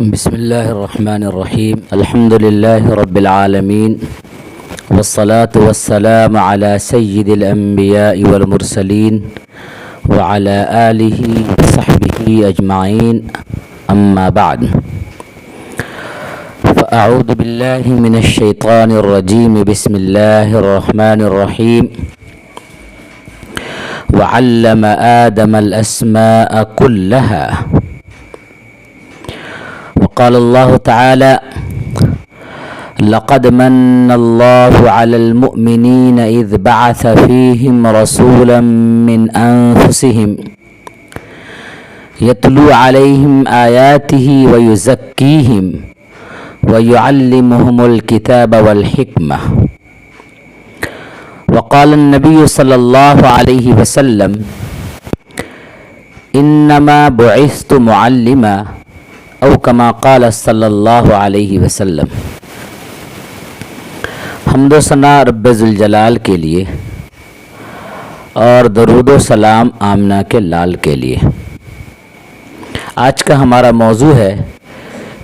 بسم الله الرحمن الرحيم. الحمد لله رب العالمين، والصلاة والسلام على سيد الأنبياء والمرسلين وعلى آله وصحبه أجمعين. أما بعد، فأعوذ بالله من الشيطان الرجيم. بسم الله الرحمن الرحيم. وعلم آدم الأسماء كلها. وقال الله تعالى: لقد من الله على المؤمنين إذ بعث فيهم رسولا من أنفسهم يتلو عليهم آياته ويزكيهم ويعلمهم الكتاب والحكمة. وقال النبي صلى الله عليه وسلم: إنما بعثت معلما، او کما قال صلی اللہ علیہ وسلم. حمد و ثنا رب ذوالجلال کے لیے اور درود و سلام آمنہ کے لال کے لیے. آج کا ہمارا موضوع ہے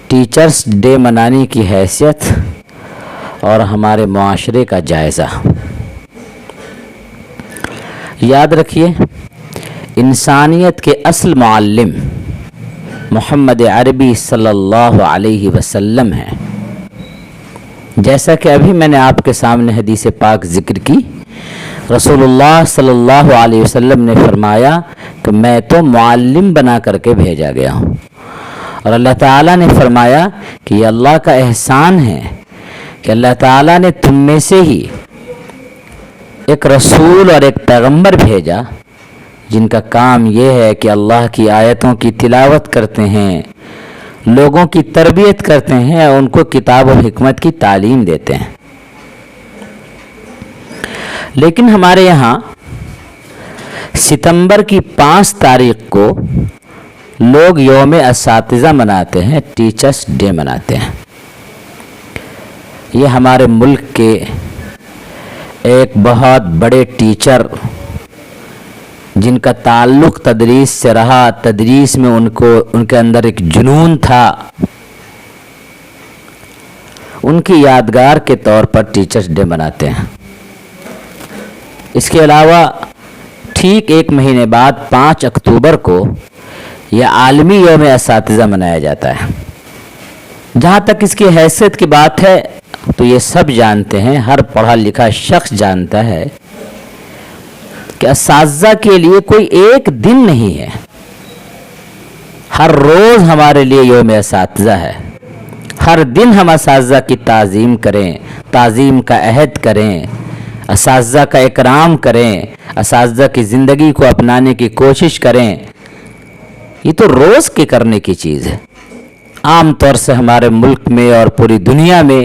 ٹیچرز ڈے منانے کی حیثیت اور ہمارے معاشرے کا جائزہ. یاد رکھیے، انسانیت کے اصل معلم محمد عربی صلی اللہ علیہ وسلم ہے. جیسا کہ ابھی میں نے آپ کے سامنے حدیث پاک ذکر کی، رسول اللہ صلی اللہ علیہ وسلم نے فرمایا کہ میں تو معلم بنا کر کے بھیجا گیا ہوں. اور اللہ تعالیٰ نے فرمایا کہ یہ اللہ کا احسان ہے کہ اللہ تعالیٰ نے تم میں سے ہی ایک رسول اور ایک پیغمبر بھیجا جن کا کام یہ ہے کہ اللہ کی آیتوں کی تلاوت کرتے ہیں، لوگوں کی تربیت کرتے ہیں اور ان کو کتاب و حکمت کی تعلیم دیتے ہیں. لیکن ہمارے یہاں ستمبر کی 5 تاریخ کو لوگ یوم اساتذہ مناتے ہیں، ٹیچرز ڈے مناتے ہیں. یہ ہمارے ملک کے ایک بہت بڑے ٹیچر جن کا تعلق تدریس سے رہا، تدریس میں ان کے اندر ایک جنون تھا، ان کی یادگار کے طور پر ٹیچرز ڈے مناتے ہیں. اس کے علاوہ ٹھیک 1 مہینے بعد 5 اکتوبر کو یہ عالمی یوم اساتذہ منایا جاتا ہے. جہاں تک اس کی حیثیت کی بات ہے تو یہ سب جانتے ہیں، ہر پڑھا لکھا شخص جانتا ہے کہ اساتذہ کے لیے کوئی ایک دن نہیں ہے. ہر روز ہمارے لیے یوم اساتذہ ہے. ہر دن ہم اساتذہ کی تعظیم کریں، تعظیم کا عہد کریں، اساتذہ کا اکرام کریں، اساتذہ کی زندگی کو اپنانے کی کوشش کریں. یہ تو روز کے کرنے کی چیز ہے. عام طور سے ہمارے ملک میں اور پوری دنیا میں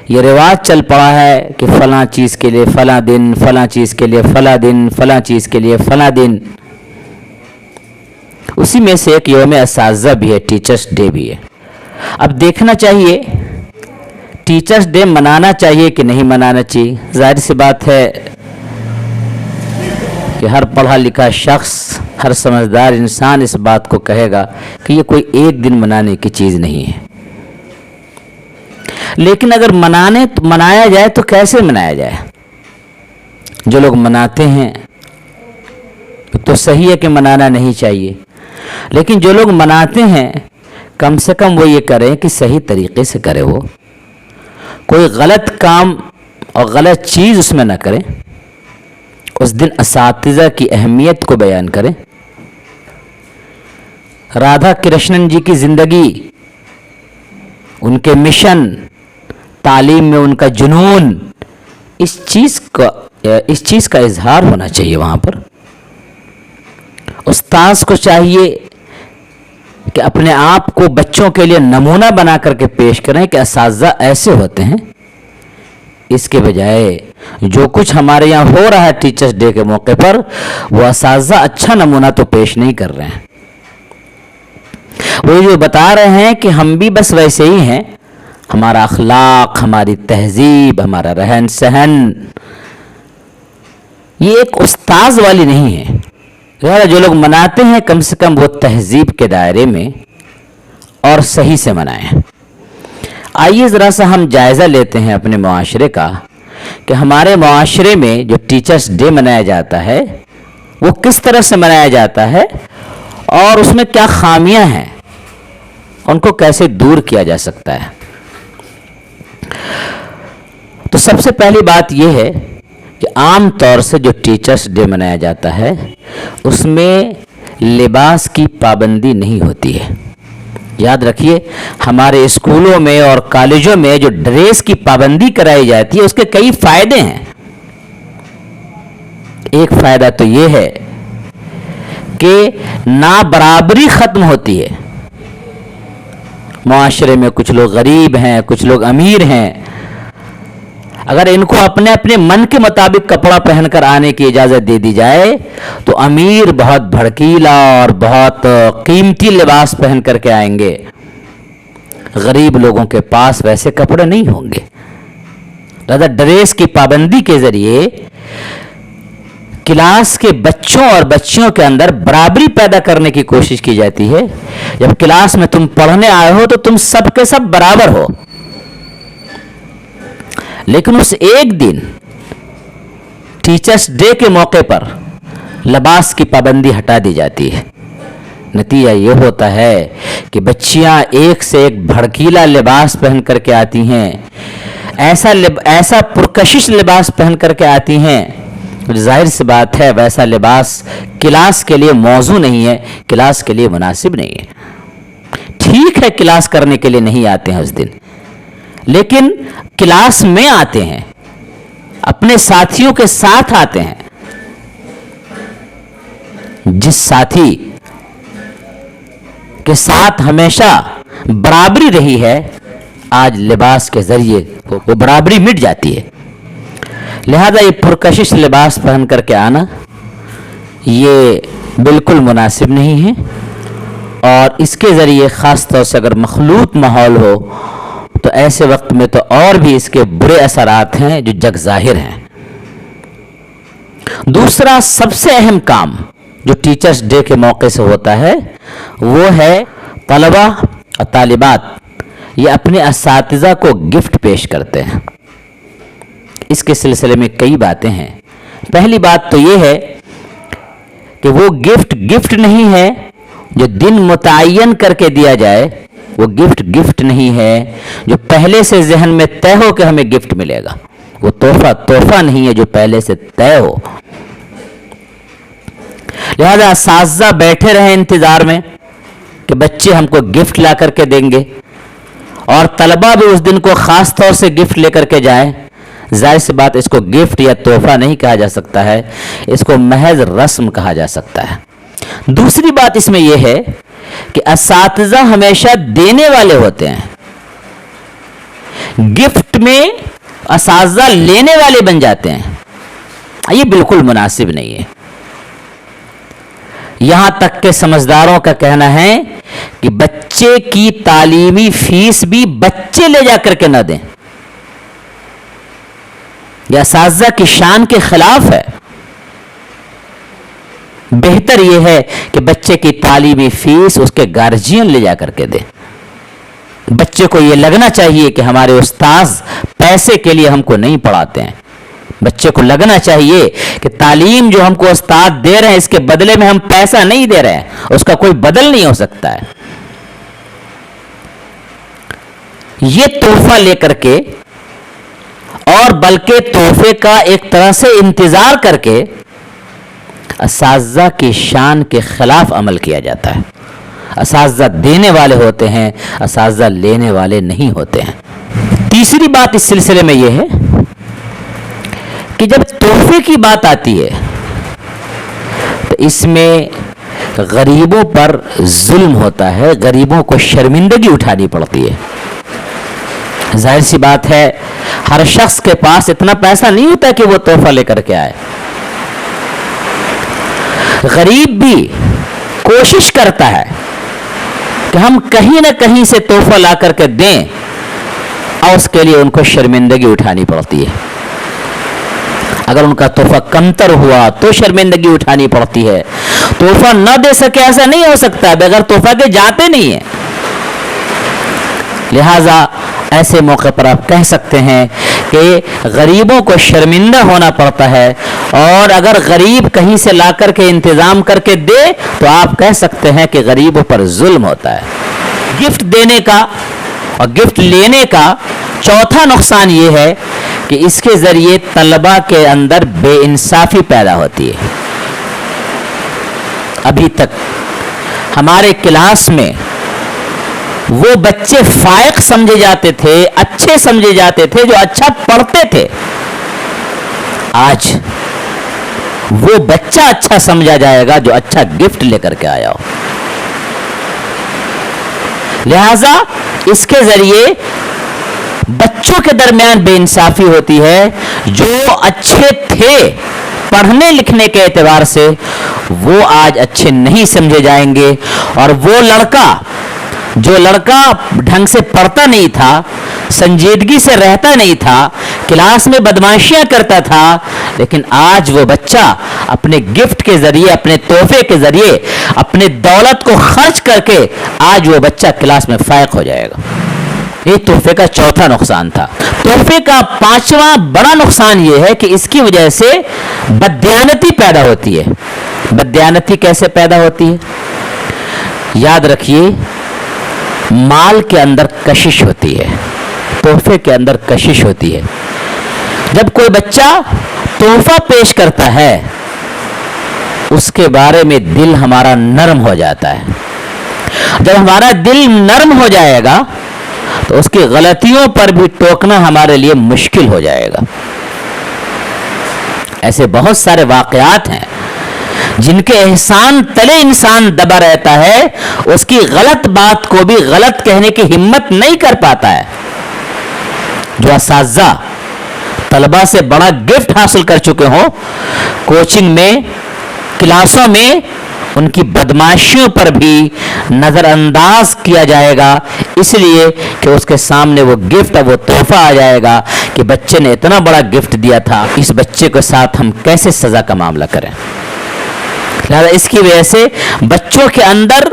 یہ رواج چل پڑا ہے کہ فلاں چیز کے لیے فلاں دن، فلاں چیز کے لیے فلاں دن، فلاں چیز کے لیے فلاں دن. اسی میں سے ایک یوم اساتذہ بھی ہے، ٹیچرز ڈے بھی ہے. اب دیکھنا چاہیے ٹیچرز ڈے منانا چاہیے کہ نہیں منانا چاہیے. ظاہر سی بات ہے کہ ہر پڑھا لکھا شخص، ہر سمجھدار انسان اس بات کو کہے گا کہ یہ کوئی ایک دن منانے کی چیز نہیں ہے. لیکن اگر منایا جائے تو کیسے منایا جائے؟ جو لوگ مناتے ہیں تو صحیح ہے کہ منانا نہیں چاہیے، لیکن جو لوگ مناتے ہیں کم سے کم وہ یہ کریں کہ صحیح طریقے سے کرے. وہ کوئی غلط کام اور غلط چیز اس میں نہ کریں. اس دن اساتذہ کی اہمیت کو بیان کریں. رادھا کرشنن جی کی زندگی، ان کے مشن، تعلیم میں ان کا جنون، اس چیز کا اظہار ہونا چاہیے. وہاں پر استاذ کو چاہیے کہ اپنے آپ کو بچوں کے لیے نمونہ بنا کر کے پیش کریں کہ اساتذہ ایسے ہوتے ہیں. اس کے بجائے جو کچھ ہمارے یہاں ہو رہا ہے ٹیچرز ڈے کے موقع پر، وہ اساتذہ اچھا نمونہ تو پیش نہیں کر رہے ہیں. وہ جو بتا رہے ہیں کہ ہم بھی بس ویسے ہی ہیں، ہمارا اخلاق، ہماری تہذیب، ہمارا رہن سہن، یہ ایک استاذ والی نہیں ہے. جو لوگ مناتے ہیں کم سے کم وہ تہذیب کے دائرے میں اور صحیح سے منائیں۔ آئیے ذرا سا ہم جائزہ لیتے ہیں اپنے معاشرے کا کہ ہمارے معاشرے میں جو ٹیچرز ڈے منایا جاتا ہے وہ کس طرح سے منایا جاتا ہے اور اس میں کیا خامیاں ہیں، ان کو کیسے دور کیا جا سکتا ہے۔ تو سب سے پہلی بات یہ ہے کہ عام طور سے جو ٹیچرز ڈے منایا جاتا ہے اس میں لباس کی پابندی نہیں ہوتی ہے۔ یاد رکھیے، ہمارے اسکولوں میں اور کالجوں میں جو ڈریس کی پابندی کرائی جاتی ہے اس کے کئی فائدے ہیں۔ ایک فائدہ تو یہ ہے کہ نابرابری ختم ہوتی ہے۔ معاشرے میں کچھ لوگ غریب ہیں، کچھ لوگ امیر ہیں، اگر ان کو اپنے اپنے من کے مطابق کپڑا پہن کر آنے کی اجازت دے دی جائے تو امیر بہت بھڑکیلا اور بہت قیمتی لباس پہن کر کے آئیں گے، غریب لوگوں کے پاس ویسے کپڑے نہیں ہوں گے۔ لہذا ڈریس کی پابندی کے ذریعے کلاس کے بچوں اور بچیوں کے اندر برابری پیدا کرنے کی کوشش کی جاتی ہے۔ جب کلاس میں تم پڑھنے آئے ہو تو تم سب کے سب برابر ہو، لیکن اس ایک دن ٹیچرز ڈے کے موقع پر لباس کی پابندی ہٹا دی جاتی ہے۔ نتیجہ یہ ہوتا ہے کہ بچیاں ایک سے ایک بھڑکیلا لباس پہن کر کے آتی ہیں، ایسا پرکشش لباس پہن کر کے آتی ہیں، ظاہر سی بات ہے ویسا لباس کلاس کے لیے موزوں نہیں ہے، کلاس کے لیے مناسب نہیں ہے۔ ٹھیک ہے کلاس کرنے کے لیے نہیں آتے ہیں اس دن، لیکن کلاس میں آتے ہیں، اپنے ساتھیوں کے ساتھ آتے ہیں۔ جس ساتھی کے ساتھ ہمیشہ برابری رہی ہے، آج لباس کے ذریعے وہ برابری مٹ جاتی ہے۔ لہذا یہ پرکشش لباس پہن کر کے آنا یہ بالکل مناسب نہیں ہے، اور اس کے ذریعے خاص طور سے اگر مخلوط ماحول ہو تو ایسے وقت میں تو اور بھی اس کے برے اثرات ہیں جو جگ ظاہر ہیں۔ دوسرا سب سے اہم کام جو ٹیچرز ڈے کے موقع سے ہوتا ہے وہ ہے طلبہ اور طالبات یہ اپنے اساتذہ کو گفٹ پیش کرتے ہیں۔ اس کے سلسلے میں کئی باتیں ہیں۔ پہلی بات تو یہ ہے کہ وہ گفٹ نہیں ہے جو دن متعین کر کے دیا جائے، وہ گفٹ نہیں ہے جو پہلے سے ذہن میں طے ہو کہ ہمیں گفٹ ملے گا، وہ تحفہ نہیں ہے جو پہلے سے طے ہو۔ لہذا اساتذہ بیٹھے رہے انتظار میں کہ بچے ہم کو گفٹ لا کر کے دیں گے، اور طلبہ بھی اس دن کو خاص طور سے گفٹ لے کر کے جائیں۔ ظاہر سی بات اس کو گفٹ یا تحفہ نہیں کہا جا سکتا ہے، اس کو محض رسم کہا جا سکتا ہے۔ دوسری بات اس میں یہ ہے کہ اساتذہ ہمیشہ دینے والے ہوتے ہیں، گفٹ میں اساتذہ لینے والے بن جاتے ہیں، یہ بالکل مناسب نہیں ہے۔ یہاں تک کہ سمجھداروں کا کہنا ہے کہ بچے کی تعلیمی فیس بھی بچے لے جا کر کے نہ دیں، یہ اساتذہ کی شان کے خلاف ہے۔ بہتر یہ ہے کہ بچے کی تعلیمی فیس اس کے گارجین لے جا کر کے دے۔ بچے کو یہ لگنا چاہیے کہ ہمارے استاذ پیسے کے لیے ہم کو نہیں پڑھاتے ہیں، بچے کو لگنا چاہیے کہ تعلیم جو ہم کو استاد دے رہے ہیں اس کے بدلے میں ہم پیسہ نہیں دے رہے ہیں، اس کا کوئی بدل نہیں ہو سکتا ہے۔ یہ تحفہ لے کر کے اور بلکہ تحفے کا ایک طرح سے انتظار کر کے اساتذہ کی شان کے خلاف عمل کیا جاتا ہے۔ اساتذہ دینے والے ہوتے ہیں، اساتذہ لینے والے نہیں ہوتے ہیں۔ تیسری بات اس سلسلے میں یہ ہے کہ جب تحفے کی بات آتی ہے تو اس میں غریبوں پر ظلم ہوتا ہے، غریبوں کو شرمندگی اٹھانی پڑتی ہے۔ ظاہر سی بات ہے ہر شخص کے پاس اتنا پیسہ نہیں ہوتا کہ وہ تحفہ لے کر کے آئے۔ غریب بھی کوشش کرتا ہے کہ ہم کہیں نہ کہیں سے تحفہ لا کر کے دیں، اور اس کے لیے ان کو شرمندگی اٹھانی پڑتی ہے۔ اگر ان کا تحفہ کمتر ہوا تو شرمندگی اٹھانی پڑتی ہے۔ تحفہ نہ دے سکے ایسا نہیں ہو سکتا، بغیر تحفہ کے جاتے نہیں ہیں۔ لہٰذا ایسے موقع پر آپ کہہ سکتے ہیں کہ غریبوں کو شرمندہ ہونا پڑتا ہے، اور اگر غریب کہیں سے لا کر کے انتظام کر کے دے تو آپ کہہ سکتے ہیں کہ غریبوں پر ظلم ہوتا ہے۔ گفٹ دینے کا اور گفٹ لینے کا چوتھا نقصان یہ ہے کہ اس کے ذریعے طلبہ کے اندر بے انصافی پیدا ہوتی ہے۔ ابھی تک ہمارے کلاس میں وہ بچے فائق سمجھے جاتے تھے، اچھے سمجھے جاتے تھے جو اچھا پڑھتے تھے، آج وہ بچہ اچھا سمجھا جائے گا جو اچھا گفٹ لے کر کے آیا ہو۔ لہذا اس کے ذریعے بچوں کے درمیان بے انصافی ہوتی ہے۔ جو اچھے تھے پڑھنے لکھنے کے اعتبار سے وہ آج اچھے نہیں سمجھے جائیں گے، اور وہ لڑکا ڈھنگ سے پڑھتا نہیں تھا، سنجیدگی سے رہتا نہیں تھا، کلاس میں بدمعاشیاں کرتا تھا، لیکن آج وہ بچہ اپنے گفٹ کے ذریعے، اپنے تحفے کے ذریعے، اپنے دولت کو خرچ کر کے آج وہ بچہ کلاس میں فائق ہو جائے گا۔ یہ تحفے کا چوتھا نقصان تھا۔ تحفے کا پانچواں بڑا نقصان یہ ہے کہ اس کی وجہ سے بددیانتی پیدا ہوتی ہے۔ بددیانتی کیسے پیدا ہوتی ہے؟ یاد رکھیے، مال کے اندر کشش ہوتی ہے، تحفے کے اندر کشش ہوتی ہے۔ جب کوئی بچہ تحفہ پیش کرتا ہے اس کے بارے میں دل ہمارا نرم ہو جاتا ہے۔ جب ہمارا دل نرم ہو جائے گا تو اس کی غلطیوں پر بھی ٹوکنا ہمارے لیے مشکل ہو جائے گا۔ ایسے بہت سارے واقعات ہیں جن کے احسان تلے انسان دبا رہتا ہے، اس کی غلط بات کو بھی غلط کہنے کی ہمت نہیں کر پاتا ہے۔ جو اساتذہ طلبہ سے بڑا گفٹ حاصل کر چکے ہوں، کوچنگ میں، کلاسوں میں، ان کی بدمعاشیوں پر بھی نظر انداز کیا جائے گا، اس لیے کہ اس کے سامنے وہ گفٹ، وہ تحفہ آ جائے گا کہ بچے نے اتنا بڑا گفٹ دیا تھا، اس بچے کے ساتھ ہم کیسے سزا کا معاملہ کریں۔ لہذا اس کی وجہ سے بچوں کے اندر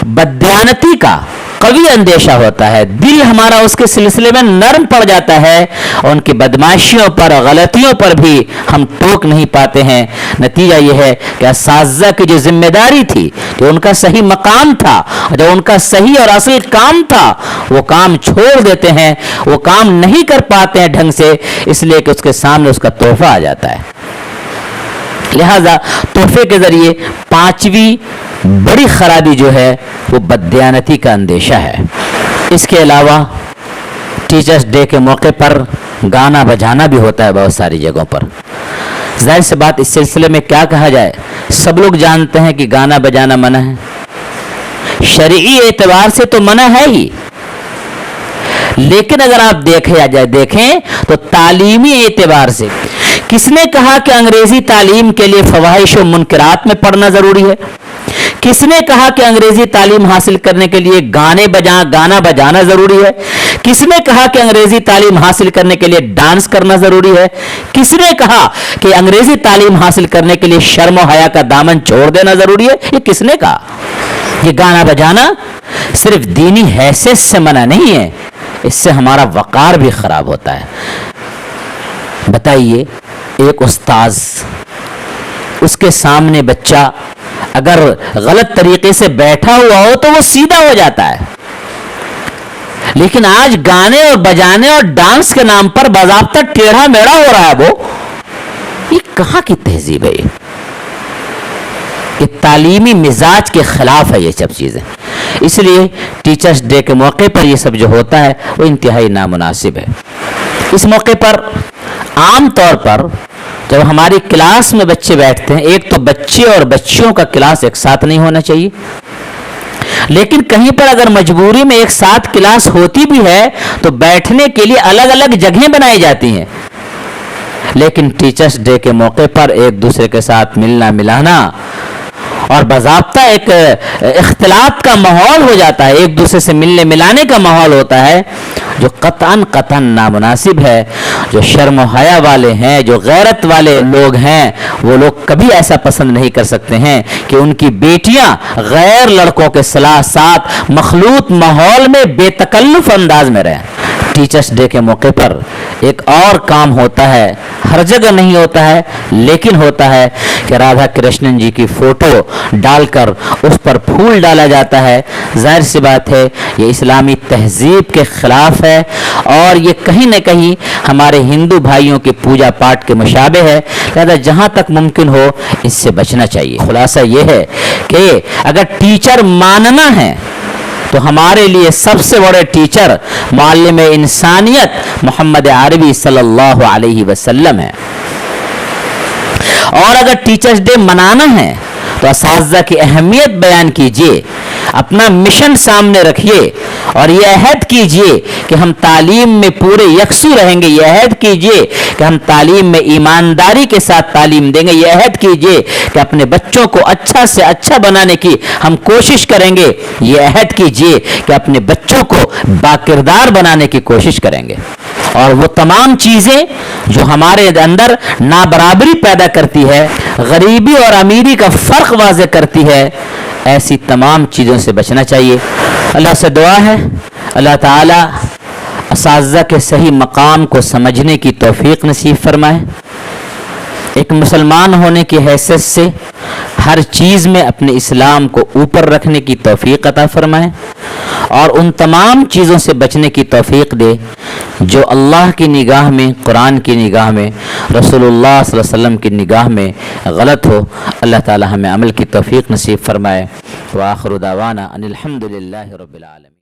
بددیانتی کا قوی اندیشہ ہوتا ہے، دل ہمارا اس کے سلسلے میں نرم پڑ جاتا ہے، اور ان کی بدمعاشیوں پر، غلطیوں پر بھی ہم ٹوک نہیں پاتے ہیں۔ نتیجہ یہ ہے کہ اساتذہ کی جو ذمہ داری تھی، جو ان کا صحیح مقام تھا، جو ان کا صحیح اور اصل کام تھا، وہ کام چھوڑ دیتے ہیں، وہ کام نہیں کر پاتے ہیں ڈھنگ سے، اس لیے کہ اس کے سامنے اس کا تحفہ آ جاتا ہے۔ لہذا تحفے کے ذریعے پانچویں بڑی خرابی جو ہے وہ بددیانتی کا اندیشہ ہے۔ اس کے علاوہ ٹیچرز ڈے کے موقع پر گانا بجانا بھی ہوتا ہے بہت ساری جگہوں پر۔ ظاہر سی بات، اس سلسلے میں کیا کہا جائے، سب لوگ جانتے ہیں کہ گانا بجانا منع ہے، شرعی اعتبار سے تو منع ہے ہی، لیکن اگر آپ دیکھیں تو تعلیمی اعتبار سے کس نے کہا کہ انگریزی تعلیم کے لیے فواحش و منکرات میں پڑھنا ضروری ہے؟ کس نے کہا کہ انگریزی تعلیم حاصل کرنے کے لیے گانا بجانا ضروری ہے؟ کس نے کہا کہ انگریزی تعلیم حاصل کرنے کے لیے ڈانس کرنا ضروری ہے؟ کس نے کہا کہ انگریزی تعلیم حاصل کرنے کے لیے شرم و حیا کا دامن چھوڑ دینا ضروری ہے؟ یہ کس نے کہا؟ یہ گانا بجانا صرف دینی حیثیت سے منع نہیں ہے، اس سے ہمارا وقار بھی خراب ہوتا ہے۔ بتائیے، ایک استاذ، اس کے سامنے بچہ اگر غلط طریقے سے بیٹھا ہوا ہو تو وہ سیدھا ہو جاتا ہے، لیکن آج گانے اور بجانے اور ڈانس کے نام پر باضابطہ ٹیڑھا میڑھا ہو رہا ہے۔ وہ یہ کہاں کی تہذیب ہے؟ یہ تعلیمی مزاج کے خلاف ہے یہ سب چیزیں۔ اس لیے ٹیچرز ڈے کے موقع پر یہ سب جو ہوتا ہے وہ انتہائی نامناسب ہے۔ اس موقع پر عام طور پر جب ہماری کلاس میں بچے بیٹھتے ہیں، ایک تو بچے اور بچیوں کا کلاس ایک ساتھ نہیں ہونا چاہیے، لیکن کہیں پر اگر مجبوری میں ایک ساتھ کلاس ہوتی بھی ہے تو بیٹھنے کے لیے الگ الگ جگہیں بنائی جاتی ہیں، لیکن ٹیچرز ڈے کے موقع پر ایک دوسرے کے ساتھ ملنا ملانا اور باضابطہ ایک اختلاط کا ماحول ہو جاتا ہے، ایک دوسرے سے ملنے ملانے کا ماحول ہوتا ہے، جو قطعاً نامناسب ہے. جو شرم و حیا والے ہیں, جو غیرت والے لوگ ہیں, وہ لوگ کبھی ایسا پسند نہیں کر سکتے ہیں کہ ان کی بیٹیاں غیر لڑکوں کے ساتھ مخلوط ماحول میں بے تکلف انداز میں رہیں. ٹیچرس ڈے کے موقع پر ایک اور کام ہوتا ہے, ہر جگہ نہیں ہوتا ہے لیکن ہوتا ہے, کہ رادھا کرشنن جی کی فوٹو ڈال کر اس پر پھول ڈالا جاتا ہے. ظاہر سی بات ہے یہ اسلامی تہذیب کے خلاف ہے اور یہ کہیں نہ کہیں ہمارے ہندو بھائیوں کے پوجا پاٹ کے مشابہ ہے. لہذا جہاں تک ممکن ہو اس سے بچنا چاہیے. خلاصہ یہ ہے کہ اگر ٹیچر ماننا ہے تو ہمارے لیے سب سے بڑے ٹیچر معلم انسانیت محمد عربی صلی اللہ علیہ وسلم ہے. اور اگر ٹیچرز ڈے منانا ہے تو اساتذہ کی اہمیت بیان کیجیے, اپنا مشن سامنے رکھیے اور یہ عہد کیجیے کہ ہم تعلیم میں پورے یکسو رہیں گے. یہ عہد کیجیے کہ ہم تعلیم میں ایمانداری کے ساتھ تعلیم دیں گے. یہ عہد کیجیے کہ اپنے بچوں کو اچھا سے اچھا بنانے کی ہم کوشش کریں گے. یہ عہد کیجیے کہ اپنے بچوں کو باکردار بنانے کی کوشش کریں گے. اور وہ تمام چیزیں جو ہمارے اندر نابرابری پیدا کرتی ہے, غریبی اور امیری کا فرق واضح کرتی ہے, ایسی تمام چیزوں سے بچنا چاہیے. اللہ سے دعا ہے اللہ تعالی اساتذہ کے صحیح مقام کو سمجھنے کی توفیق نصیب فرمائے. ایک مسلمان ہونے کی حیثیت سے ہر چیز میں اپنے اسلام کو اوپر رکھنے کی توفیق عطا فرمائے اور ان تمام چیزوں سے بچنے کی توفیق دے جو اللہ کی نگاہ میں, قرآن کی نگاہ میں, رسول اللہ صلی اللہ علیہ وسلم کی نگاہ میں غلط ہو. اللہ تعالی ہمیں عمل کی توفیق نصیب فرمائے. وآخر دعوانا ان الحمد للہ رب العالمین.